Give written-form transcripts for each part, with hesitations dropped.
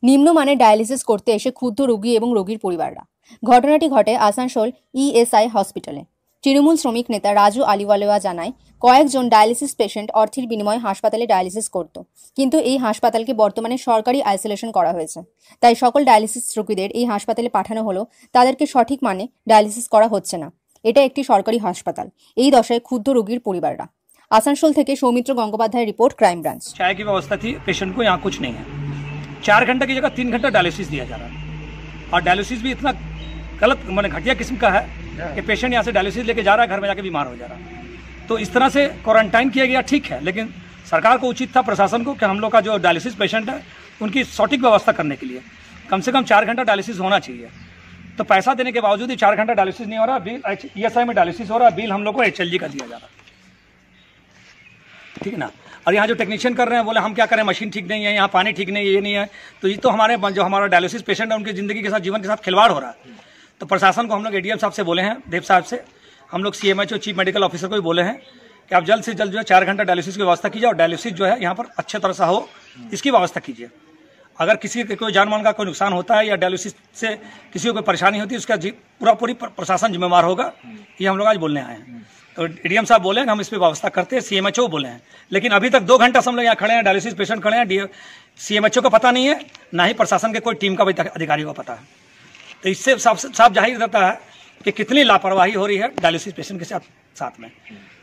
নিম্নমানের ডায়ালিসিস করতে এসে ক্ষুব্ধ রোগী এবং রোগীর পরিবাররা। ঘটনাটি ঘটে আসানসোল ইএসআই হসপিটালে। তৃণমূল শ্রমিক নেতা রাজু আলিওয়ালিয়া জানায়, কয়েকজন ডায়ালিসিস পেশেন্ট অর্থের বিনিময়ে হাসপাতালে ডায়ালিসিস করত, কিন্তু এই হাসপাতালকে বর্তমানে সরকারি আইসোলেশন করা হয়েছে। তাই সকল ডায়ালিসিস রোগীদের এই হাসপাতালে পাঠানো হলো, তাদেরকে সঠিক মানে ডায়ালিসিস করা হচ্ছে না। এটা একটি সরকারি হাসপাতাল। এই দশায় ক্ষুব্ধ রোগীর পরিবাররা। আসানসোল থেকে সৌমিত্র গঙ্গোপাধ্যায়ের রিপোর্ট, ক্রাইম ব্রাঞ্চ। चाय की व्यवस्था थी, पेशेंट को यहाँ कुछ नहीं है। 4 घंटे की जगह 3 घंटा डायलिसिस दिया जा रहा है, और डायलिसिस भी इतना गलत मैंने घटिया किस्म का है कि पेशेंट यहाँ से डायलिसिस लेके जा रहा है, घर में जाके बीमार हो जा रहा है। तो इस तरह से क्वारंटाइन किया गया, ठीक है, लेकिन सरकार को उचित था, प्रशासन को, कि हम लोग का जो डायलिसिस पेशेंट है उनकी सटीक व्यवस्था करने के लिए कम से कम 4 घंटा डायलिसिस होना चाहिए। तो पैसा देने के बावजूद ही 4 घंटा डायलिसिस नहीं हो रहा। बिल ईएसआई में डायलिसिस हो रहा है, बिल हम लोग को एचएलजी का दिया जा रहा है, ठीक है ना। और यहाँ जो टेक्नीशियन कर रहे हैं, बोले हम क्या करें, मशीन ठीक नहीं है, यहाँ पानी ठीक नहीं है, ये नहीं है। तो ये तो हमारे जो हमारा डायलिसिस पेशेंट है उनकी ज़िंदगी के साथ, जीवन के साथ खिलवाड़ हो रहा है। तो प्रशासन को हम लोग एडीएम साहब से बोले हैं, देव साहब से, हम लोग सीएमएचओ चीफ मेडिकल ऑफिसर को भी बोले हैं कि आप जल्द से जल्द जो है 4 घंटा डायलिसिस की व्यवस्था कीजिए, और डायलिसिस जो है यहाँ पर अच्छे तरह से हो, इसकी व्यवस्था कीजिए। अगर किसी के कोई जान माल का कोई नुकसान होता है या डायलिसिस से किसी को कोई परेशानी होती है, उसका पूरी प्रशासन जिम्मेवार होगा। ये हम लोग आज बोलने आए हैं। तो एडीएम साहब बोले हैं हम इस पर व्यवस्था करते हैं, सीएमएचओ बोले हैं, लेकिन अभी तक 2 घंटा से हम लोग यहाँ खड़े हैं, डायलिसिस पेशेंट खड़े हैं, सीएमएचओ को पता नहीं है, ना ही प्रशासन के कोई टीम का अधिकारी को पता है। तो इससे साफ जाहिर रहता है कि कितनी लापरवाही हो रही है डायलिसिस पेशेंट के साथ में।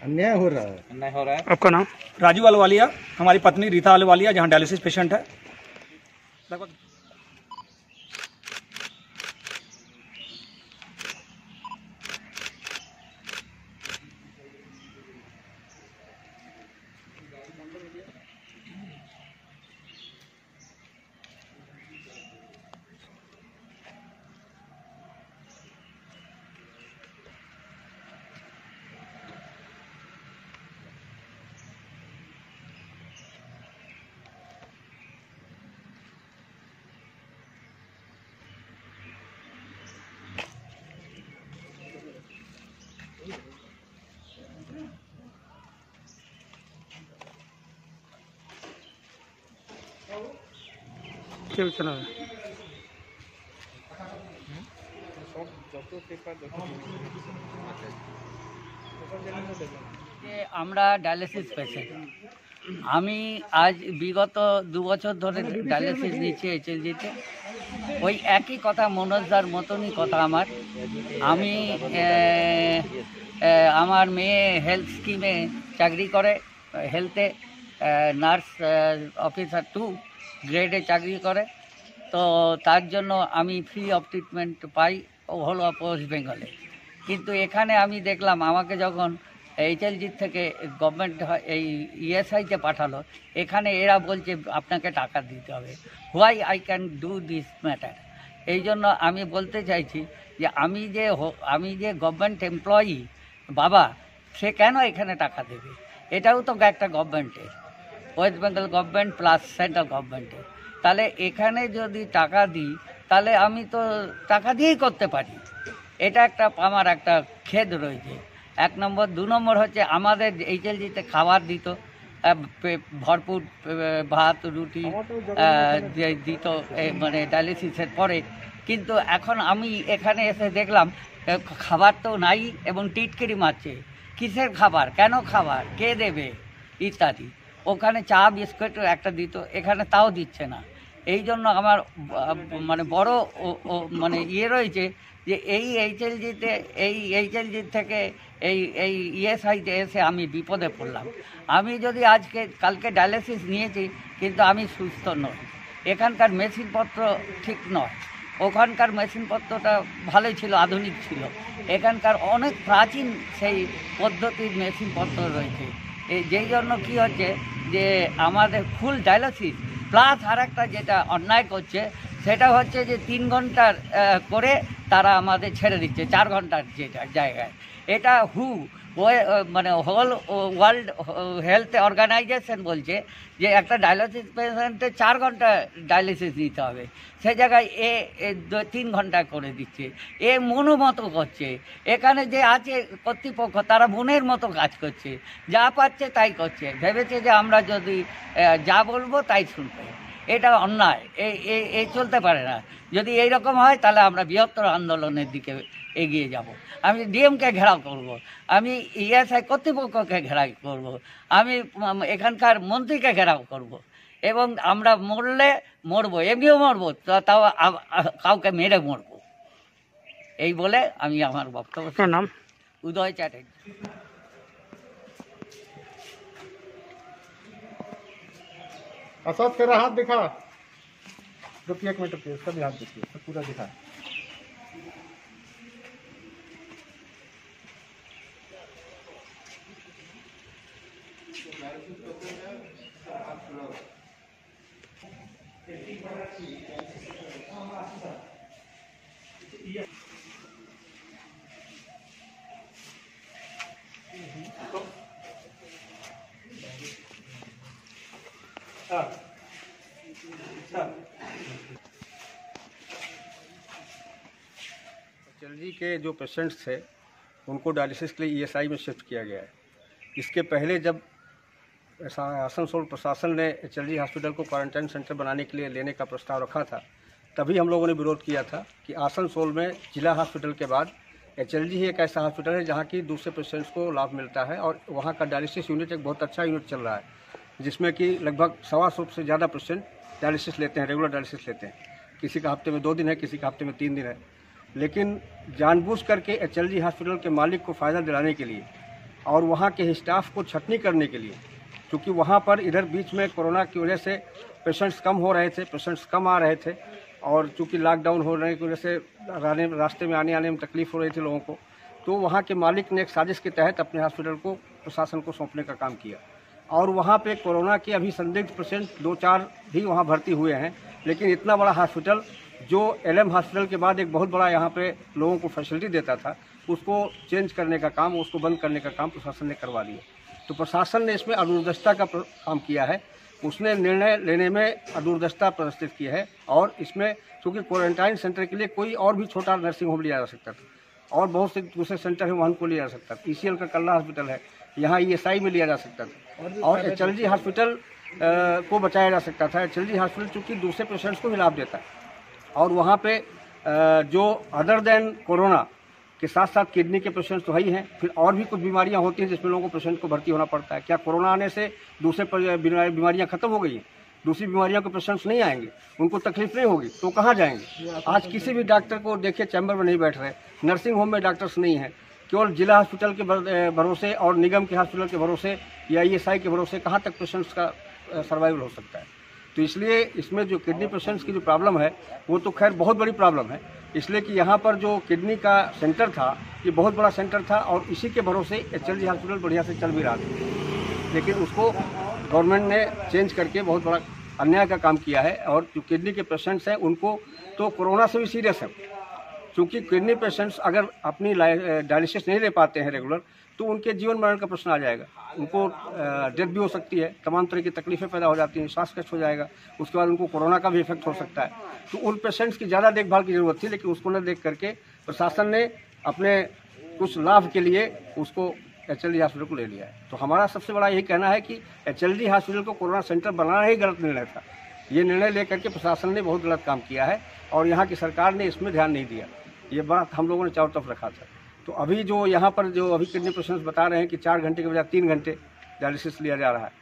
अन्याय हो रहा है। आपका नाम? राजू अहलूवालिया, हमारी पत्नी रीता अहलूवालिया, जहाँ डायलिसिस पेशेंट है। लगभग কেউ চালাবে আমরা ডায়ালিসিস পেশেন্ট। আমি আজ বিগত 2 বছর ধরে ডায়ালিসিস নিচ্ছি এইচএলজিতে। ওই একই কথা, মনোজদার মতনই কথা আমার। আমি আমার মেয়ে হেলথ স্কিমে চাকরি করে, হেলথে নার্স অফিসার 2 গ্রেডে চাকরি করে। তো তার জন্য আমি ফ্রি অফ ট্রিটমেন্ট পাই হল ওয়েস্ট বেঙ্গলে। কিন্তু এখানে আমি দেখলাম আমাকে যখন এইচএলজি থেকে গভর্নমেন্ট এই ইএসআইতে পাঠালো, এখানে এরা বলছে আপনাকে টাকা দিতে হবে। Why I can do this matter. এই জন্য আমি বলতে চাইছি যে আমি যে গভর্নমেন্ট এমপ্লয়ি বাবা, সে কেন এখানে টাকা দেবে? এটাও তো একটা গভর্নমেন্টের, West Bengal government plus central গভর্নমেন্টের। তাহলে এখানে যদি টাকা দিই, তাহলে আমি তো টাকা দিয়েই করতে পারি। এটা আমার একটা খেদ রয়েছে, 1 নম্বর। 2 নম্বর হচ্ছে আমাদের এইচএলজিতে খাবার দিত, ভরপুর ভাত রুটি দিত মানে ডায়ালিসিসের পরে। কিন্তু এখন আমি এখানে এসে দেখলাম খাবার তো নাই, এবং টিটকিরি মারছে। কিসের খাবার, কেন খাবার, কে দেবে ইত্যাদি। ওখানে চা বিস্কুট একটা দিত, এখানে তাও দিচ্ছে না। এই জন্য আমার মানে বড় মানে রয়েছে যে এই এইচএলজি থেকে এই ইএসআইতে এসে আমি বিপদে পড়লাম। আমি যদি কালকে ডায়ালিসিস নিয়েছি, কিন্তু আমি সুস্থ নই। এখানকার মেশিনপত্র ঠিক নয়, ওখানকার মেশিনপত্রটা ভালোই ছিল, আধুনিক ছিল। এখানকার অনেক প্রাচীন সেই পদ্ধতির মেশিনপত্র রয়েছে। যেই জন্য কী হচ্ছে যে আমাদের ফুল ডায়ালিসিস প্লাস আর একটা যেটা অন্যায় করছে, সেটা হচ্ছে যে 3 ঘন্টার করে তারা আমাদের ছেড়ে দিচ্ছে 4 ঘন্টার যেটা জায়গায়। এটা মানে হোল ওয়ার্ল্ড হেলথ অর্গানাইজেশন বলছে যে একটা ডায়ালিসিস পেশেন্টের 4 ঘন্টা ডায়ালিসিস নিতে হবে, সে জায়গায় 3 ঘন্টা করে দিচ্ছে। মতো করছে। এখানে যে আছে কর্তৃপক্ষ, তারা মনের মতো কাজ করছে, যা পাচ্ছে তাই করছে। ভেবেছে যে আমরা যদি যা বলবো তাই শুনবে। এটা অন্যায়, এই চলতে পারে না। যদি এই রকম হয় তাহলে আমরা বৃহত্তর আন্দোলনের দিকে এগিয়ে যাব। আমি ডিএমকে ঘেরাও করব, আমি ইএসআই কর্তৃপক্ষকে ঘেরাও করব, আমি এখানকার মন্ত্রীকে ঘেরাও করব, এবং আমরা মরলে মরবো, এমনিও মরবো, তাও কাউকে মেরে মরবো। এই বলে আমি আমার বক্তব্য। নাম উদয় চ্যাটার্জি। असद तेरा हाथ दिखा। रुकिए 1 मिनट रुकिए, उसका भी हाथ दिखिए, सब पूरा दिखा। एचएलजी के जो पेशेंट्स थे उनको डायलिसिस के लिए ईएसआई में शिफ्ट किया गया है। इसके पहले जब आसनसोल प्रशासन ने एचएलजी हॉस्पिटल को क्वारंटाइन सेंटर बनाने के लिए लेने का प्रस्ताव रखा था, तभी हम लोगों ने विरोध किया था कि आसनसोल में जिला हॉस्पिटल के बाद एचएलजी ही एक ऐसा हॉस्पिटल है जहाँ की दूसरे पेशेंट्स को लाभ मिलता है, और वहाँ का डायलिसिस यूनिट एक बहुत अच्छा यूनिट चल रहा है, जिसमें कि लगभग 125 से ज़्यादा पेशेंट डायलिसिस लेते हैं, रेगुलर डायलिसिस लेते हैं। किसी का हफ्ते में 2 दिन है, किसी का हफ्ते में 3 दिन है। लेकिन जानबूझ करके एचएलजी हॉस्पिटल के मालिक को फ़ायदा दिलाने के लिए और वहाँ के स्टाफ को छटनी करने के लिए, क्योंकि वहाँ पर इधर बीच में कोरोना की वजह से पेशेंट्स कम हो रहे थे, पेशेंट्स कम आ रहे थे, और चूँकि लॉकडाउन होने की वजह से रास्ते में आने में तकलीफ़ हो रही थी लोगों को, तो वहाँ के मालिक ने एक साजिश के तहत अपने हॉस्पिटल को प्रशासन को सौंपने का काम किया। और वहाँ पे कोरोना के अभी संदिग्ध पेशेंट 2-4 ही वहाँ भर्ती हुए हैं, लेकिन इतना बड़ा हॉस्पिटल जो एलएम हॉस्पिटल के बाद एक बहुत बड़ा यहाँ पे लोगों को फैसिलिटी देता था, उसको चेंज करने का काम, उसको बंद करने का काम प्रशासन ने करवा लिया। तो प्रशासन ने इसमें अदूरदस्ता का काम किया है, उसने निर्णय लेने में अदूरदस्ता प्रदर्शित किया है। और इसमें चूँकि क्वारंटाइन सेंटर के लिए कोई और भी छोटा नर्सिंग होम लिया जा सकता था, और बहुत से दूसरे सेंटर है वहाँ को लिया जा सकता था। ईसीएल का कल्ला हॉस्पिटल है, यहाँ ईएसआई में लिया जा सकता था, और एचएलजी हॉस्पिटल को बचाया जा सकता था। एचएलजी हॉस्पिटल चूँकि दूसरे पेशेंट्स को भी लाभ देता है, और वहाँ पे जो अदर देन कोरोना के साथ साथ किडनी के पेशेंट्स तो ही हैं, फिर और भी कुछ बीमारियाँ होती हैं जिसमें लोगों को पेशेंट को भर्ती होना पड़ता है। क्या कोरोना आने से दूसरे बीमारियाँ खत्म हो गई हैं? दूसरी बीमारियों के पेशेंट्स नहीं आएंगे, उनको तकलीफ नहीं होगी, तो कहाँ जाएंगे? आज किसी भी डॉक्टर को देखिए चैम्बर में नहीं बैठ रहे, नर्सिंग होम में डॉक्टर्स नहीं हैं, केवल जिला हॉस्पिटल के भरोसे और निगम के हॉस्पिटल के भरोसे या ईएसआई के भरोसे कहाँ तक पेशेंट्स का सर्वाइवल हो सकता है। तो इसलिए इसमें जो किडनी पेशेंट्स की जो प्रॉब्लम है वो तो खैर बहुत बड़ी प्रॉब्लम है, इसलिए कि यहाँ पर जो किडनी का सेंटर था ये बहुत बड़ा सेंटर था, और इसी के भरोसे एचएलजी हॉस्पिटल बढ़िया से चल भी रहा था। लेकिन उसको गवर्नमेंट ने चेंज करके बहुत बड़ा अन्याय का काम किया है। और जो किडनी के पेशेंट्स हैं उनको तो कोरोना से भी सीरियस है, क्योंकि किडनी पेशेंट्स अगर अपनी डायलिसिस नहीं ले पाते हैं रेगुलर, तो उनके जीवन मरण का प्रश्न आ जाएगा, उनको डेथ भी हो सकती है, तमाम तरह की तकलीफें पैदा हो जाती हैं, श्वास कष्ट हो जाएगा, उसके बाद उनको कोरोना का भी इफेक्ट हो सकता है। तो उन पेशेंट्स की ज़्यादा देखभाल की ज़रूरत थी, लेकिन उसको न देख करके प्रशासन ने अपने कुछ लाभ के लिए उसको एचएलजी हॉस्पिटल को ले लिया है। तो हमारा सबसे बड़ा यही कहना है कि एचएलजी हॉस्पिटल को कोरोना सेंटर बनाना ही गलत निर्णय था। ये निर्णय लेकर के प्रशासन ने बहुत गलत काम किया है, और यहाँ की सरकार ने इसमें ध्यान नहीं दिया। ये बात हम लोगों ने चारों तरफ रखा था। तो अभी जो यहाँ पर जो अभी किडनी पेशेंट्स बता रहे हैं कि 4 घंटे के बजाय 3 घंटे डायलिसिस लिया जा रहा है,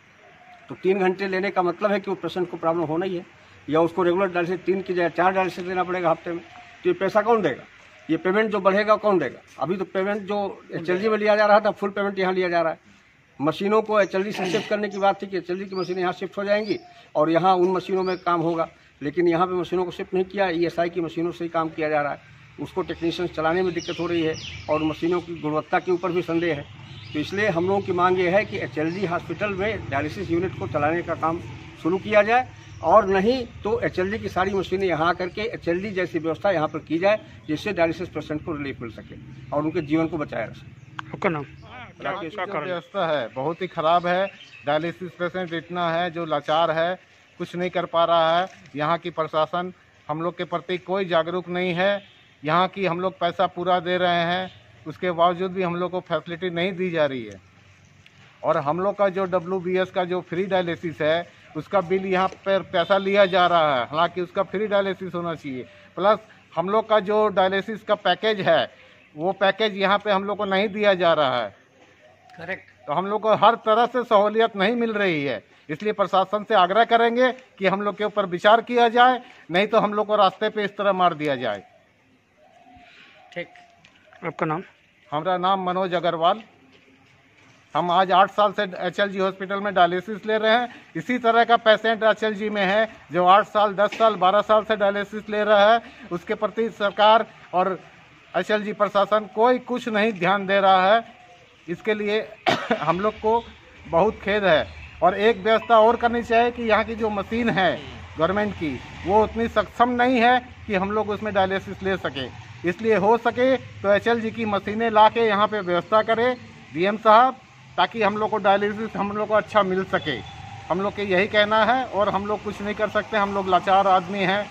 तो 3 घंटे लेने का मतलब है कि वो पेशेंट को प्रॉब्लम होना ही है, या उसको रेगुलर डायलिसिस 3 की जगह 4 डायलिसिस लेना पड़ेगा हफ्ते में। तो ये पैसा कौन देगा? ये पेमेंट जो बढ़ेगा कौन देगा? अभी तो पेमेंट जो एचएलजी में लिया जा रहा था, फुल पेमेंट यहाँ लिया जा रहा है। मशीनों को एचएलजी से शिफ्ट करने की बात थी कि एचएलजी की मशीनें यहाँ शिफ्ट हो जाएंगी और यहाँ उन मशीनों में काम होगा, लेकिन यहाँ पे मशीनों को शिफ्ट नहीं किया, ईएसआई की मशीनों से ही काम किया जा रहा है। उसको टेक्नीशियंस चलाने में दिक्कत हो रही है, और मशीनों की गुणवत्ता के ऊपर भी संदेह है। तो इसलिए हम लोगों की मांग ये है कि एचएलजी हॉस्पिटल में डायलिसिस यूनिट को चलाने का काम शुरू किया जाए, और नहीं तो एचएलजी की सारी मशीनें यहाँ आकर के एचएलजी जैसी व्यवस्था यहाँ पर की जाए, जिससे डायलिसिस पेशेंट को रिलीफ मिल सके और उनके जीवन को बचाया जा सके। आपका नाम? व्यवस्था है बहुत ही खराब है। डायलिसिस पेशेंट इतना है जो लाचार है, कुछ नहीं कर पा रहा है। यहाँ की प्रशासन हम लोग के प्रति कोई जागरूक नहीं है। यहाँ की हम लोग पैसा पूरा दे रहे हैं, उसके बावजूद भी हम लोग को फैसिलिटी नहीं दी जा रही है। और हम लोग का जो WBS का जो फ्री डायलिसिस है उसका बिल यहाँ पर पैसा लिया जा रहा है, हालांकि उसका फ्री डायलिसिस होना चाहिए। प्लस हम लोग का जो डायलिसिस का पैकेज है वो पैकेज यहाँ पे हम लोग को नहीं दिया जा रहा है। करेक्ट। तो हम लोग को हर तरह से सहूलियत नहीं मिल रही है, इसलिए प्रशासन से आग्रह करेंगे कि हम लोग के ऊपर विचार किया जाए, नहीं तो हम लोग को रास्ते पे इस तरह मार दिया जाए। ठीक। आपका नाम? हमारा नाम मनोज अग्रवाल। हम आज 8 साल से HLG हॉस्पिटल में डायलिसिस ले रहे हैं। इसी तरह का पेशेंट HLG में है जो 8 साल, 10 साल, 12 साल से डायलिसिस ले रहा है। उसके प्रति सरकार और HLG प्रशासन कोई कुछ नहीं ध्यान दे रहा है। इसके लिए हम लोग को बहुत खेद है। और एक व्यवस्था और करनी चाहिए कि यहाँ की जो मशीन है गवर्नमेंट की वो उतनी सक्षम नहीं है कि हम लोग उसमें डायलिसिस ले सके। इसलिए हो सके तो HLG की मशीनें ला के यहाँ पे व्यवस्था करे DM साहब, ताकि हम लोग को डायलिसिस हम लोग को अच्छा मिल सके। हम लोग के यही कहना है और हम लोग कुछ नहीं कर सकते, हम लोग लाचार आदमी हैं।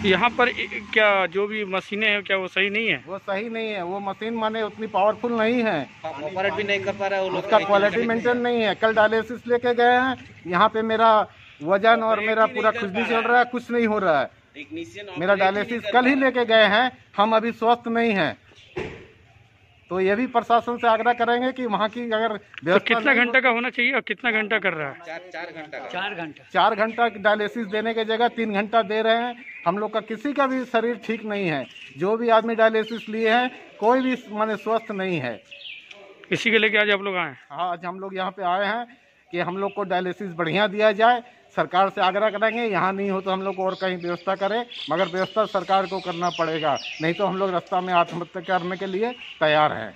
यहाँ पर क्या जो भी मशीनें हैं क्या वो सही नहीं है? वो सही नहीं है, वो मशीन माने उतनी पावरफुल नहीं है, ऑपरेट भी नहीं कर पा रहा है, उसका क्वालिटी मेंटेन नहीं है। कल डायलिसिस लेके गए हैं, यहाँ पे मेरा वजन और मेरा पूरा खुजली चल रहा है, कुछ नहीं हो रहा है। मेरा डायलिसिस कल ही लेके गए हैं, हम अभी स्वस्थ नहीं हैं। तो ये भी प्रशासन से आग्रह करेंगे कि वहाँ की अगर तो कितना घंटा का होना चाहिए और कितना घंटा कर रहा है? 4 घंटा डायलिसिस देने की जगह 3 घंटा दे रहे हैं। हम लोग का किसी का भी शरीर ठीक नहीं है, जो भी आदमी डायलिसिस लिए हैं कोई भी माने स्वस्थ नहीं है। इसी के लेके आज आप लोग आए? हाँ, आज हम लोग यहाँ पे आए हैं कि हम लोग को डायलिसिस बढ़िया दिया जाए। सरकार से आग्रह करेंगे, यहाँ नहीं हो तो हम लोग और कहीं व्यवस्था करें, मगर व्यवस्था सरकार को करना पड़ेगा, नहीं तो हम लोग रास्ता में आत्महत्या करने के लिए तैयार हैं।